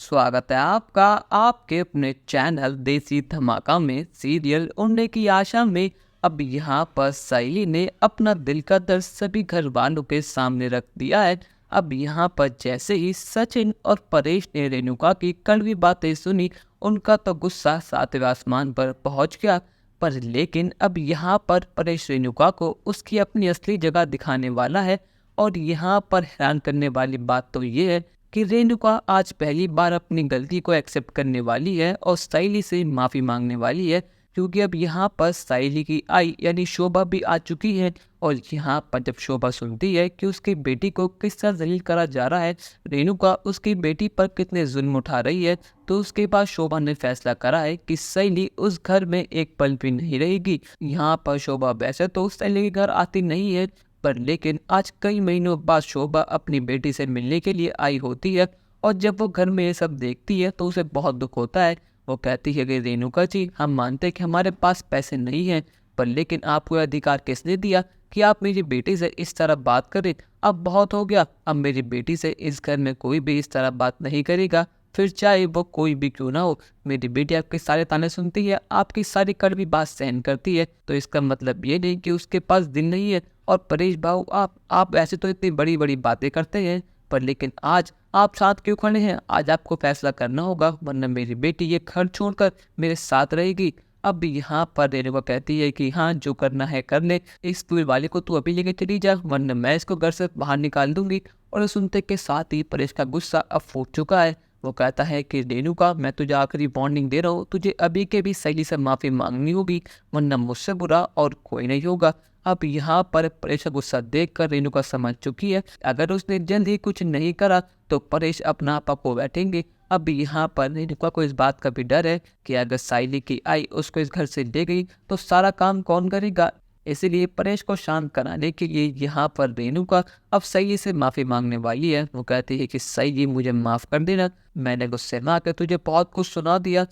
स्वागत है आपका आपके अपने चैनल देसी धमाका में। सीरियल उड़ने की आशा में अब यहाँ पर साइली ने अपना दिल का दर्द सभी घर वालों के सामने रख दिया है। अब यहाँ पर जैसे ही सचिन और परेश ने रेणुका की कड़वी बातें सुनी, उनका तो गुस्सा सातवें आसमान पर पहुंच गया। पर लेकिन अब यहाँ पर परेश रेणुका को उसकी अपनी असली जगह दिखाने वाला है। और यहाँ पर हैरान करने वाली बात तो ये है कि रेणुका आज पहली बार अपनी गलती को एक्सेप्ट करने वाली है और साइली से माफ़ी मांगने वाली है, क्योंकि अब यहाँ पर साइली की आई यानी शोभा भी आ चुकी है। और यहाँ पर जब शोभा सुनती है कि उसकी बेटी को किस तरह जलील करा जा रहा है, रेणुका उसकी बेटी पर कितने जुल्म उठा रही है, तो उसके बाद शोभा ने फैसला करा है कि साइली उस घर में एक पल भी नहीं रहेगी। यहाँ पर शोभा वैसे तो उस साइली के घर आती नहीं है, पर लेकिन आज कई महीनों बाद शोभा अपनी बेटी से मिलने के लिए आई होती है। और जब वो घर में ये सब देखती है तो उसे बहुत दुख होता है। वो कहती है कि रेणुका जी, हम मानते हैं कि हमारे पास पैसे नहीं हैं, पर लेकिन आपको यह अधिकार किसने दिया कि आप मेरी बेटी से इस तरह बात करें? अब बहुत हो गया, अब मेरी बेटी से इस घर में कोई भी इस तरह बात नहीं करेगा, फिर चाहे वो कोई भी क्यों ना हो। मेरी बेटी आपके सारे ताने सुनती है, आपकी सारी कड़वी बात सहन करती है, तो इसका मतलब ये नहीं कि उसके पास दिल नहीं है। और परेश भाऊ, आप ऐसे तो इतनी बड़ी बड़ी बातें करते हैं, पर लेकिन आज आप साथ क्यों खड़े हैं? आज आपको फैसला करना होगा, वरना मेरी बेटी ये घर छोड़कर मेरे साथ रहेगी। अब यहाँ पर रेणुका कहती है कि हाँ, जो करना है कर ले, इस फूल वाले को तू अभी लेके चली जा, वरना मैं इसको घर से बाहर निकाल दूंगी। और सुनते के साथ ही परेश का गुस्सा अब फूट चुका है। वो कहता है कि रेणुका, मैं तुझे आखिरी वार्निंग दे रहा हूँ, तुझे अभी के भी साइली से माफ़ी मांगनी होगी, वरना मुझसे बुरा और कोई नहीं होगा। अब यहाँ पर परेश का गुस्सा देखकर रेणुका समझ चुकी है, अगर उसने जल्द ही कुछ नहीं करा तो परेश अपना आपा को बैठेंगे। अब यहाँ पर रेणुका को इस बात का भी डर है कि अगर साइली की आई उसको इस घर से ले गई तो सारा काम कौन करेगा। इसीलिए परेश को शांत कराने के लिए यहाँ पर रेणुका अब साइली से माफ़ी मांगने वाली है। वो कहती है कि साइली, मुझे माफ़ कर देना, मैंने गुस्से में आकर तुझे बहुत कुछ सुना दिया,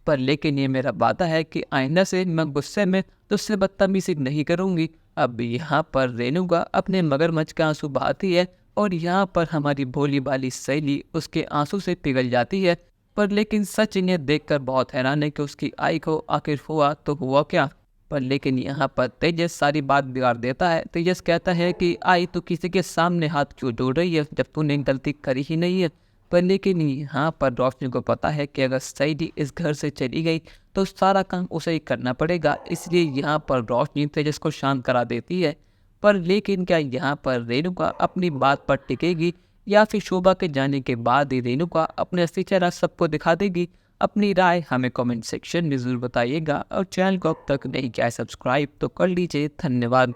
पर लेकिन ये मेरा वादा है कि आइंदा से मैं गुस्से में तुझसे बदतमीजी नहीं करूँगी। अब यहाँ पर रेणुका अपने मगरमच्छ के आंसू बहाती है और यहाँ पर हमारी भोली भाली सहेली उसके आंसू से पिघल जाती है। पर लेकिन सच इन्हें देखकर बहुत हैरान है कि उसकी आई को आखिर हुआ तो हुआ क्या। पर लेकिन यहाँ पर तेजस सारी बात बिगाड़ देता है। तेजस कहता है कि आई तो किसी के सामने हाथ क्यों जोड़ रही है जब तूने गलती करी ही नहीं है। पर लेकिन यहाँ पर रोशनी को पता है कि अगर सईदी इस घर से चली गई तो सारा काम उसे ही करना पड़ेगा, इसलिए यहाँ पर रोशनी तेजस को शांत करा देती है। पर लेकिन क्या यहाँ पर रेणुका अपनी बात पर टिकेगी, या फिर शोभा के जाने के बाद ही रेणुका अपने असली चेहरा सबको दिखा देगी? अपनी राय हमें कमेंट सेक्शन में ज़रूर बताइएगा और चैनल को अब तक नहीं किया है सब्सक्राइब तो कर लीजिए। धन्यवाद।